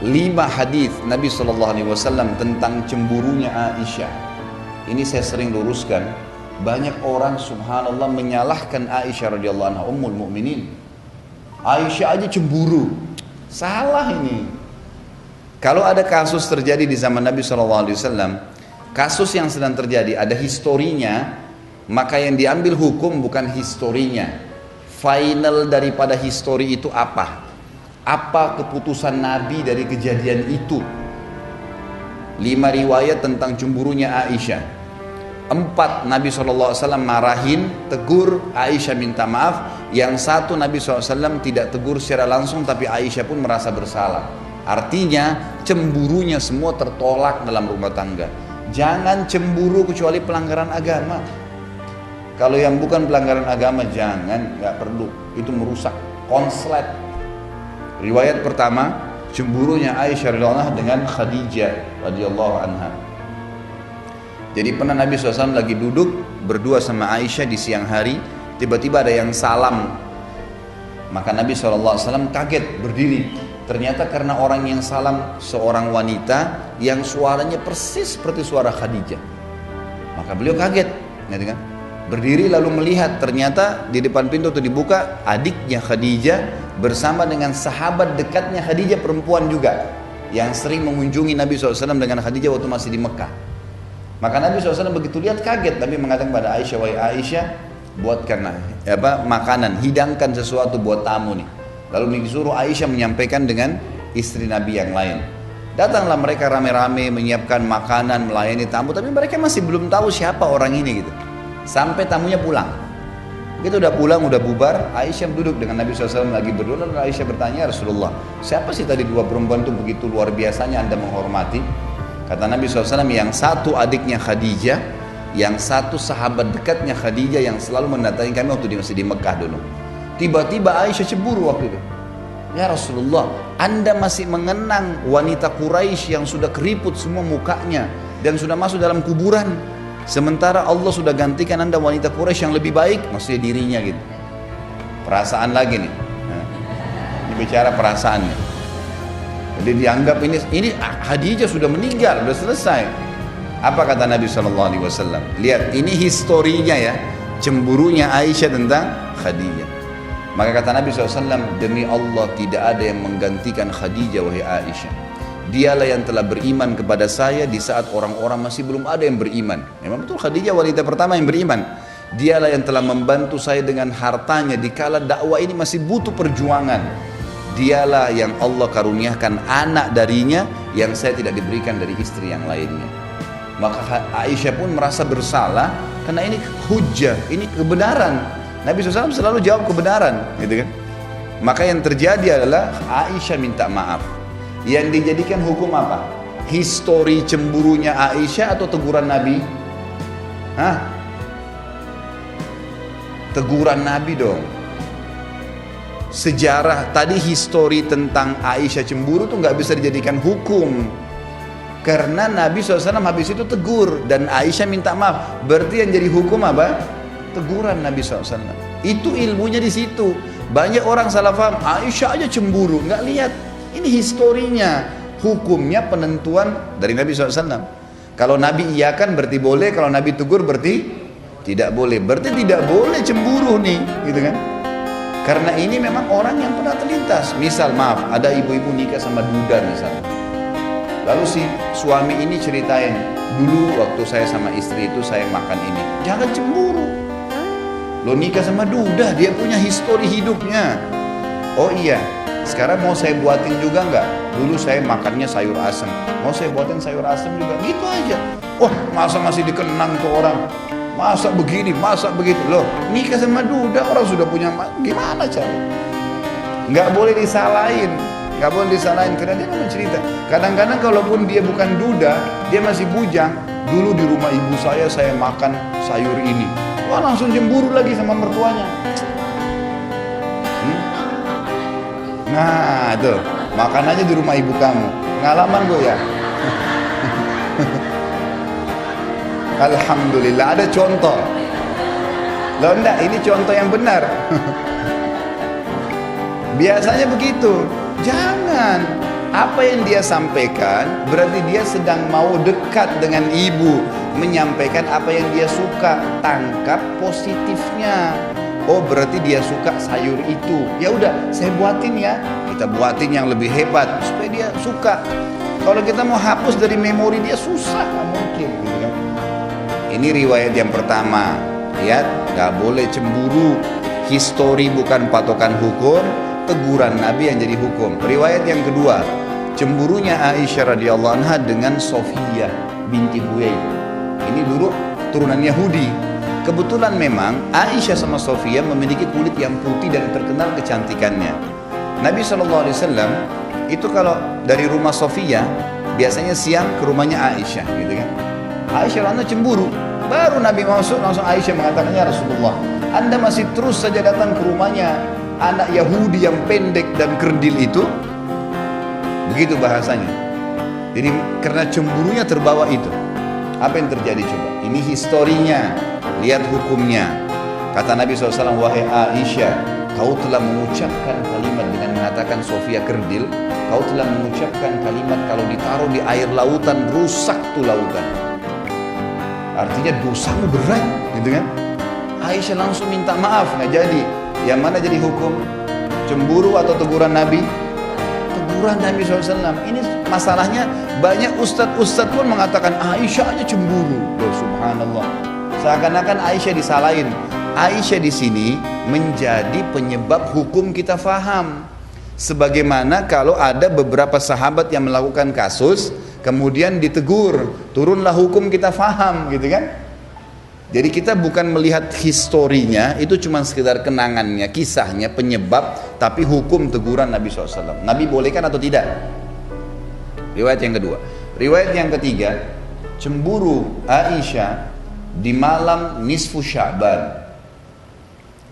5 hadis Nabi SAW tentang cemburunya Aisyah. Ini saya sering luruskan. Banyak orang subhanallah menyalahkan Aisyah radhiyallahu anha, ummul mukminin. Aisyah aja cemburu. Salah ini. Kalau ada kasus terjadi di zaman Nabi SAW, kasus yang sedang terjadi ada historinya, maka yang diambil hukum bukan historinya. Final daripada histori itu apa? Apa keputusan Nabi dari kejadian itu? 5 riwayat tentang cemburunya Aisyah. 4 Nabi SAW marahin, tegur, Aisyah minta maaf. Yang 1 Nabi SAW tidak tegur secara langsung, tapi Aisyah pun merasa bersalah. Artinya cemburunya semua tertolak dalam rumah tangga. Jangan cemburu kecuali pelanggaran agama. Kalau yang bukan pelanggaran agama jangan, nggak perlu. Itu merusak, konslet. Riwayat pertama, cemburunya Aisyah radhiyallahu anha dengan Khadijah radhiyallahu anha. Jadi pernah Nabi SAW lagi duduk berdua sama Aisyah di siang hari, tiba-tiba ada yang salam. Maka Nabi SAW kaget berdiri. Ternyata karena orang yang salam seorang wanita yang suaranya persis seperti suara Khadijah. Maka beliau kaget, gitu kan? Berdiri lalu melihat, ternyata di depan pintu itu dibuka, adiknya Khadijah bersama dengan sahabat dekatnya Khadijah, perempuan juga, yang sering mengunjungi Nabi SAW dengan Khadijah waktu masih di Mekah. Maka Nabi SAW begitu lihat kaget, Nabi mengatakan pada Aisyah, wahai Aisyah, buatkan makanan, hidangkan sesuatu buat tamu nih. Lalu disuruh Aisyah menyampaikan dengan istri Nabi yang lain. Datanglah mereka rame-rame menyiapkan makanan, melayani tamu, tapi mereka masih belum tahu siapa orang ini gitu. Sampai tamunya pulang. Begitu udah pulang, udah bubar, Aisyah duduk dengan Nabi SAW lagi berdua. Dan Aisyah bertanya, Rasulullah, siapa sih tadi 2 perempuan itu begitu luar biasanya Anda menghormati? Kata Nabi SAW, yang satu adiknya Khadijah, yang satu sahabat dekatnya Khadijah yang selalu mendatangi kami waktu dia masih di Mekah dulu. Tiba-tiba Aisyah cemburu waktu itu. Ya Rasulullah, Anda masih mengenang wanita Quraisy yang sudah keriput semua mukanya dan sudah masuk dalam kuburan. Sementara Allah sudah gantikan Anda wanita Quraisy yang lebih baik, maksudnya dirinya gitu. Perasaan lagi nih. Nah, ini bicara perasaannya. Jadi dianggap ini Khadijah sudah meninggal, sudah selesai. Apa kata Nabi SAW? Lihat, ini historinya ya, cemburunya Aisyah tentang Khadijah. Maka kata Nabi SAW, demi Allah tidak ada yang menggantikan Khadijah wahai Aisyah. Dialah yang telah beriman kepada saya di saat orang-orang masih belum ada yang beriman. Memang betul Khadijah wanita pertama yang beriman. Dialah yang telah membantu saya dengan hartanya di kala dakwah ini masih butuh perjuangan. Dialah yang Allah karuniakan anak darinya yang saya tidak diberikan dari istri yang lainnya. Maka Aisyah pun merasa bersalah karena ini hujjah, ini kebenaran. Nabi SAW selalu jawab kebenaran, gitu kan? Maka yang terjadi adalah Aisyah minta maaf. Yang dijadikan hukum apa? Histori cemburunya Aisyah atau teguran Nabi? Hah? Teguran Nabi dong. Sejarah tadi, histori tentang Aisyah cemburu tuh nggak bisa dijadikan hukum. Karena Nabi SAW habis itu tegur dan Aisyah minta maaf. Berarti yang jadi hukum apa? Teguran Nabi SAW. Itu ilmunya di situ. Banyak orang salah paham, Aisyah aja cemburu, nggak lihat. Ini historinya, hukumnya penentuan dari Nabi SAW. Kalau Nabi iyakan berarti boleh, kalau Nabi tegur berarti tidak boleh. Berarti tidak boleh cemburu nih, gitu kan? Karena ini memang orang yang pernah terlintas. Misal maaf, ada ibu-ibu nikah sama duda misalnya. Lalu si suami ini ceritain, dulu waktu saya sama istri itu saya makan ini. Jangan cemburu. Lo nikah sama duda, dia punya histori hidupnya. Oh iya, sekarang mau saya buatin juga nggak? Dulu saya makannya sayur asem, mau saya buatin sayur asem juga, gitu aja. Wah, masa masih dikenang tuh orang? Masa begini, masa begitu? Loh, nikah sama duda, orang sudah punya, gimana cara? Nggak boleh disalahin, nggak boleh disalahin karena dia memang cerita. Kadang-kadang kalaupun dia bukan duda, dia masih bujang. Dulu di rumah ibu saya makan sayur ini. Wah, langsung cemburu lagi sama mertuanya. Nah tuh, makan aja di rumah ibu kamu. Pengalaman gue ya. Alhamdulillah ada contoh. Loh enggak, ini contoh yang benar. Biasanya begitu. Jangan. Apa yang dia sampaikan berarti dia sedang mau dekat dengan ibu, menyampaikan apa yang dia suka. Tangkap positifnya. Oh, berarti dia suka sayur itu. Ya udah, saya buatin ya. Kita buatin yang lebih hebat supaya dia suka. Kalau kita mau hapus dari memori dia susah, nggak mungkin gitu kan. Ini riwayat yang pertama. Lihat, nggak boleh cemburu. Histori bukan patokan hukum, teguran Nabi yang jadi hukum. Riwayat yang kedua, cemburunya Aisyah radhiyallahu anha dengan Sofiyah binti Huyai. Ini dulu turunan Yahudi. Kebetulan memang Aisyah sama Sofiyah memiliki kulit yang putih dan terkenal kecantikannya. Nabi SAW itu kalau dari rumah Sofiyah biasanya siang ke rumahnya Aisyah, gitu kan. Aisyah langsung cemburu. Baru Nabi masuk langsung Aisyah mengatakan, ya Rasulullah, Anda masih terus saja datang ke rumahnya anak Yahudi yang pendek dan kerdil itu. Begitu bahasanya. Jadi karena cemburunya terbawa itu. Apa yang terjadi coba? Ini historinya. Lihat hukumnya. Kata Nabi SAW, wahai Aisyah, kau telah mengucapkan kalimat dengan mengatakan Sofia kerdil. Kau telah mengucapkan kalimat kalau ditaruh di air lautan, rusak tuh lautan. Artinya dosamu berat, gitu kan? Aisyah langsung minta maaf, nggak jadi. Yang mana jadi hukum? Cemburu atau teguran Nabi? Teguran Nabi SAW. Ini masalahnya banyak ustadz-ustadz pun mengatakan Aisyah aja cemburu. Loh, subhanallah. Seakan-akan Aisyah disalahin. Aisyah di sini menjadi penyebab hukum kita faham. Sebagaimana kalau ada beberapa sahabat yang melakukan kasus, kemudian ditegur, turunlah hukum kita faham, gitu kan? Jadi kita bukan melihat historinya, itu cuma sekedar kenangannya, kisahnya, penyebab, tapi hukum teguran Nabi SAW. Nabi bolehkan atau tidak? Riwayat yang kedua. Riwayat yang ketiga, cemburu Aisyah di malam nisfu Sya'ban.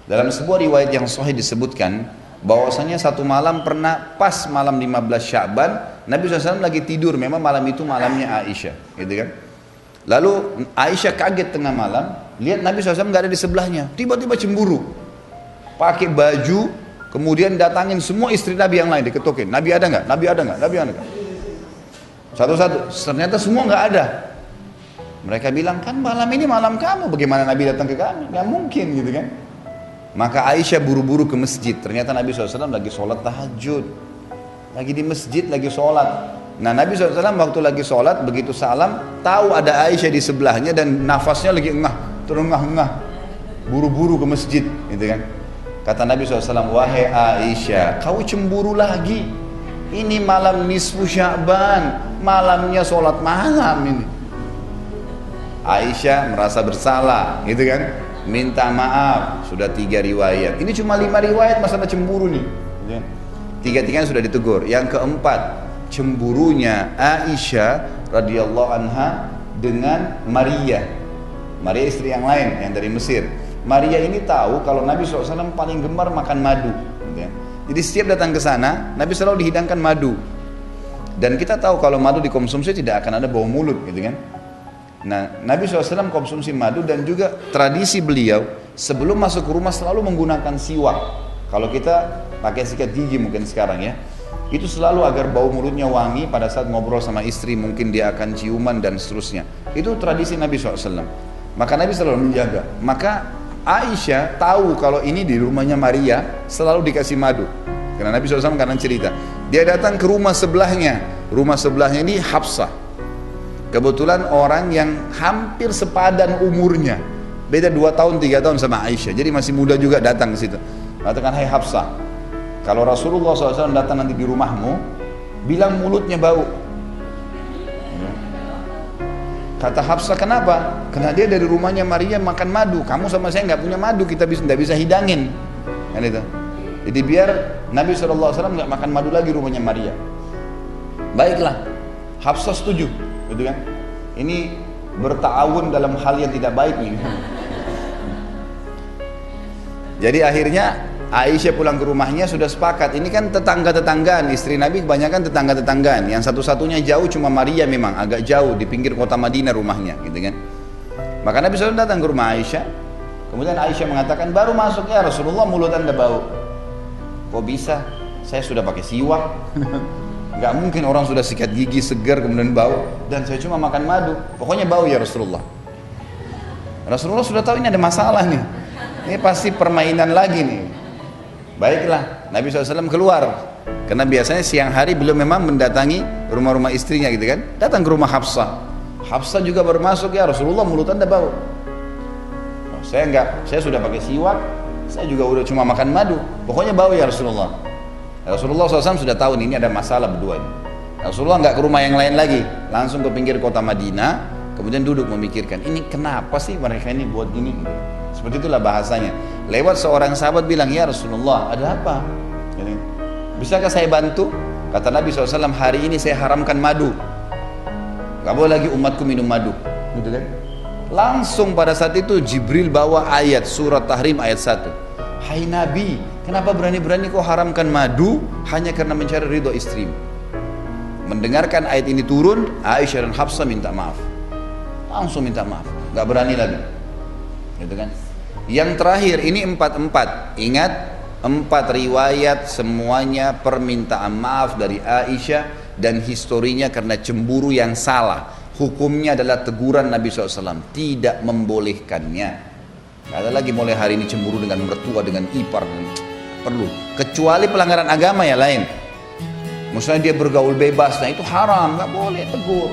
Dalam sebuah riwayat yang sahih disebutkan bahwasanya satu malam pernah pas malam 15 Sya'ban, Nabi SAW lagi tidur, memang malam itu malamnya Aisyah, gitu kan? Lalu Aisyah kaget tengah malam, lihat Nabi SAW nggak ada di sebelahnya, tiba-tiba cemburu, pakai baju, kemudian datangin semua istri Nabi yang lain, diketukin, Nabi ada nggak? Nabi ada nggak? Nabi ada nggak? Satu-satu, ternyata semua nggak ada. Mereka bilang, kan malam ini malam kamu, bagaimana Nabi datang ke kami? Nggak mungkin, gitu kan? Maka Aisyah buru-buru ke masjid. Ternyata Nabi SAW lagi sholat tahajud, lagi di masjid, lagi sholat. Nah, Nabi SAW waktu lagi sholat, begitu salam, tahu ada Aisyah di sebelahnya dan nafasnya lagi terengah-engah, buru-buru ke masjid, gitu kan? Kata Nabi SAW, wahai Aisyah, kau cemburu lagi? Ini malam nisfu Sya'ban, malamnya sholat malam ini. Aisyah merasa bersalah, gitu kan? Minta maaf. Sudah 3 riwayat. Ini cuma 5 riwayat masalah cemburu nih. Tiga-tiganya sudah ditegur. Yang keempat, cemburunya Aisyah radhiyallahu anha dengan Maria. Maria istri yang lain yang dari Mesir. Maria ini tahu kalau Nabi SAW paling gemar makan madu. Jadi setiap datang ke sana, Nabi selalu dihidangkan madu. Dan kita tahu kalau madu dikonsumsi tidak akan ada bau mulut, gitu kan? Nah, Nabi SAW konsumsi madu dan juga tradisi beliau sebelum masuk ke rumah selalu menggunakan siwak. Kalau kita pakai sikat gigi mungkin sekarang ya, itu selalu agar bau mulutnya wangi pada saat ngobrol sama istri, mungkin dia akan ciuman dan seterusnya. Itu tradisi Nabi SAW. Maka Nabi selalu menjaga. Maka Aisyah tahu kalau ini di rumahnya Maria selalu dikasih madu. Karena Nabi SAW kadang cerita, dia datang ke rumah sebelahnya. Rumah sebelahnya ini Hafsah. Kebetulan orang yang hampir sepadan umurnya, beda 2 tahun 3 tahun sama Aisyah, jadi masih muda juga datang ke situ. Katakan, hai Hafsah, kalau Rasulullah SAW datang nanti di rumahmu, bilang mulutnya bau. Kata Hafsah, kenapa? Karena dia dari rumahnya Maria makan madu, kamu sama saya nggak punya madu, kita nggak bisa hidangin, kan itu. Jadi biar Nabi SAW nggak makan madu lagi rumahnya Maria. Baiklah, Hafsah setuju. Gitu kan? Ini bertawun dalam hal yang tidak baik nih. Jadi akhirnya Aisyah pulang ke rumahnya sudah sepakat. Ini kan tetangga-tetanggaan, istri Nabi kebanyakan tetangga-tetanggaan. Yang satu-satunya jauh cuma Maria, memang agak jauh di pinggir kota Madinah rumahnya, gitu kan? Maka Nabi SAW datang ke rumah Aisyah. Kemudian Aisyah mengatakan, baru masuk ya Rasulullah mulut anda bau. Kok bisa? Saya sudah pakai siwak. Gak mungkin orang sudah sikat gigi segar kemudian bau, dan saya cuma makan madu, pokoknya bau ya Rasulullah. Rasulullah sudah tahu ini ada masalah nih, ini pasti permainan lagi nih. Baiklah, Nabi SAW keluar, karena biasanya siang hari beliau memang mendatangi rumah-rumah istrinya gitu kan, datang ke rumah Hafsah. Hafsah juga baru masuk, ya Rasulullah mulut anda bau. Oh, saya enggak, saya sudah pakai siwak, saya juga udah cuma makan madu, pokoknya bau ya Rasulullah. Rasulullah SAW sudah tahu nih, ini ada masalah berdua ini. Rasulullah nggak ke rumah yang lain lagi, langsung ke pinggir kota Madinah, kemudian duduk memikirkan, ini kenapa sih mereka ini buat gini? Seperti itulah bahasanya. Lewat seorang sahabat bilang, ya Rasulullah, ada apa? Bisakah saya bantu? Kata Nabi SAW, hari ini saya haramkan madu, gak boleh lagi umatku minum madu, gitu kan? Langsung pada saat itu Jibril bawa ayat surat Tahrim ayat 1. Hai Nabi, kenapa berani-berani kau haramkan madu hanya karena mencari ridho istri? Mendengarkan ayat ini turun, Aisyah dan Hafsah minta maaf, langsung minta maaf, gak berani lagi, gitu kan? Yang terakhir ini 4 ingat, 4 riwayat semuanya permintaan maaf dari Aisyah, dan historinya karena cemburu yang salah. Hukumnya adalah teguran Nabi SAW, tidak membolehkannya. Gak ada lagi mulai hari ini cemburu dengan mertua, dengan ipar, perlu. Kecuali pelanggaran agama ya lain. Misalnya dia bergaul bebas, nah itu haram, gak boleh tegur.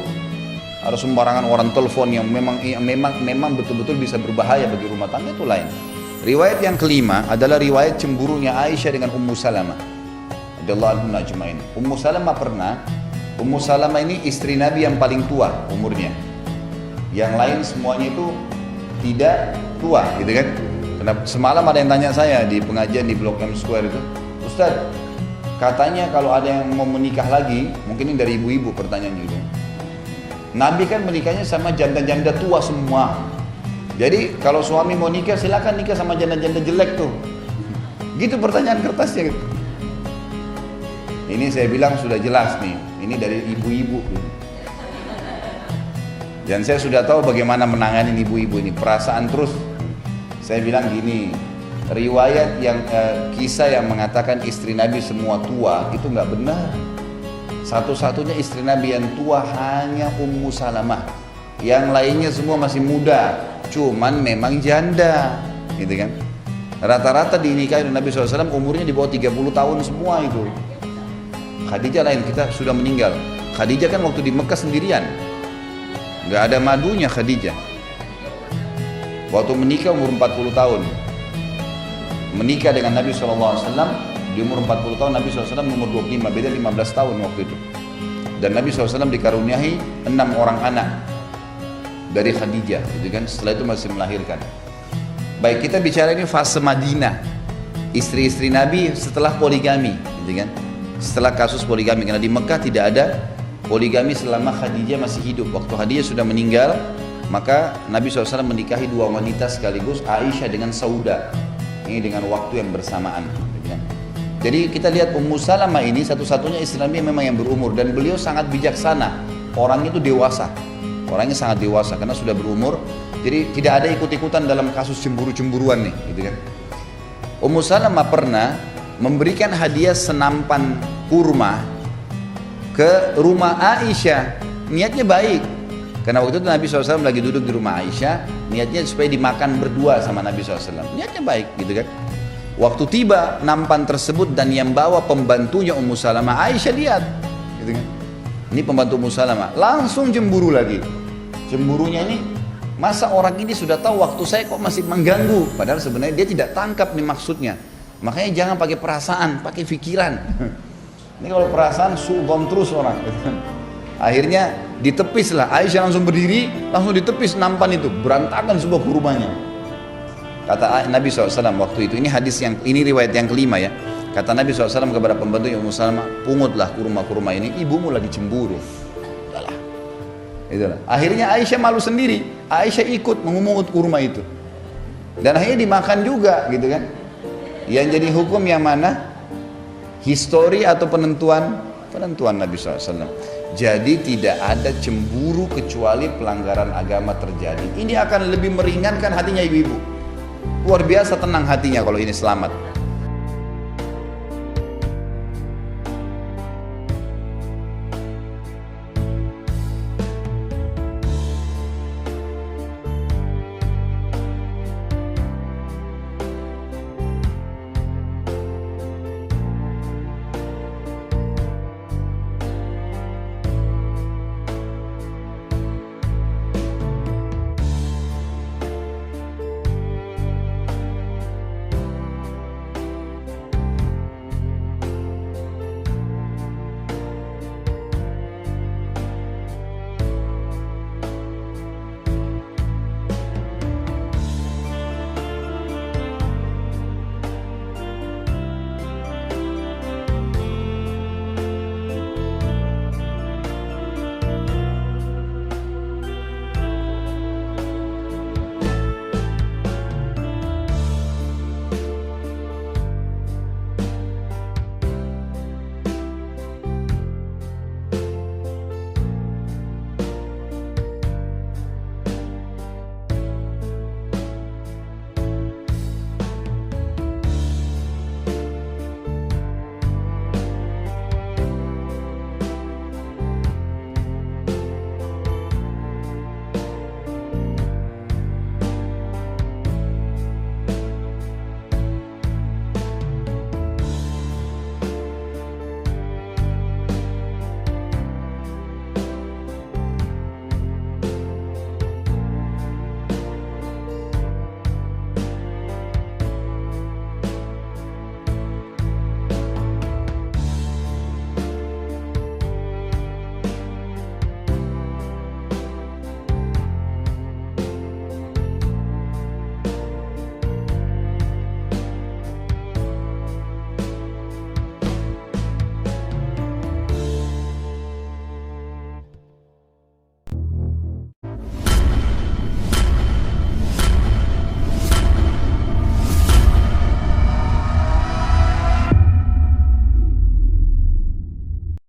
Ada sembarangan orang telepon yang memang betul-betul bisa berbahaya bagi rumah tangga, itu lain. Riwayat yang kelima adalah riwayat cemburunya Aisyah dengan Ummu Salamah radhiyallahu anha ajmain. Ummu Salamah ini istri Nabi yang paling tua umurnya. Yang lain semuanya itu tidak tua, gitu kan? Karena semalam ada yang tanya saya di pengajian di Blok M Square itu, Ustaz, katanya kalau ada yang mau menikah lagi, mungkin ini dari ibu-ibu pertanyaannya itu. Nabi kan menikahnya sama janda-janda tua semua. Jadi kalau suami mau nikah, silakan nikah sama janda-janda jelek tuh. Gitu pertanyaan kertasnya gitu. Ini saya bilang sudah jelas nih, ini dari ibu-ibu. Dan saya sudah tahu bagaimana menangani ibu-ibu ini, perasaan terus. Saya bilang gini, riwayat yang kisah yang mengatakan istri Nabi semua tua itu nggak benar. Satu-satunya istri Nabi yang tua hanya Ummu Salamah. Yang lainnya semua masih muda, cuman memang janda, gitu kan? Rata-rata dinikahi oleh Nabi SAW umurnya di bawah 30 tahun semua itu. Khadijah lain, kita sudah meninggal. Khadijah kan waktu di Mekah sendirian, nggak ada madunya Khadijah. Waktu menikah umur 40 tahun, menikah dengan Nabi SAW di umur 40 tahun, Nabi SAW umur 25, beda 15 tahun waktu itu. Dan Nabi SAW dikaruniai 6 orang anak dari Khadijah, gitu kan? Setelah itu masih melahirkan. Baik, kita bicara ini fase Madinah, istri-istri Nabi setelah poligami, gitu kan? Setelah kasus poligami, karena di Mekah tidak ada poligami selama Khadijah masih hidup. Waktu Khadijah sudah meninggal, maka Nabi SAW menikahi 2 wanita sekaligus, Aisyah dengan Sauda. Ini dengan waktu yang bersamaan. Jadi kita lihat Ummu Salamah ini satu-satunya istri Nabi memang yang berumur, dan beliau sangat bijaksana. Orangnya itu dewasa, orangnya sangat dewasa karena sudah berumur. Jadi tidak ada ikut-ikutan dalam kasus cemburu-cemburuan nih, gitu kan. Ummu Salamah pernah memberikan hadiah senampan kurma ke rumah Aisyah, niatnya baik. Karena waktu itu Nabi SAW lagi duduk di rumah Aisyah, niatnya supaya dimakan berdua sama Nabi SAW. Niatnya baik, gitu kan. Waktu tiba nampan tersebut dan yang bawa pembantunya Ummu Salamah, Aisyah lihat, gitu kan. Ini pembantu Ummu Salamah, langsung cemburu lagi. Cemburunya ini, masa orang ini sudah tahu waktu saya kok masih mengganggu, padahal sebenarnya dia tidak tangkap nih maksudnya. Makanya jangan pakai perasaan, pakai pikiran. Ini kalau perasaan suudon terus orang. Akhirnya ditepis lah, Aisyah langsung berdiri, langsung ditepis nampan itu, berantakan sebuah kurmanya. Kata Nabi SAW waktu itu, ini hadis yang, ini riwayat yang kelima ya. Kata Nabi SAW kepada pembantu Ummu Salamah, pungutlah kurma-kurma ini, ibumu lagi cemburu. Udahlah. Itulah. Akhirnya Aisyah malu sendiri, Aisyah ikut mengumungut kurma itu. Dan akhirnya dimakan juga, gitu kan. Yang jadi hukum yang mana? Histori atau penentuan Nabi SAW. Jadi tidak ada cemburu kecuali pelanggaran agama terjadi. Ini akan lebih meringankan hatinya ibu-ibu. Luar biasa tenang hatinya kalau ini selamat.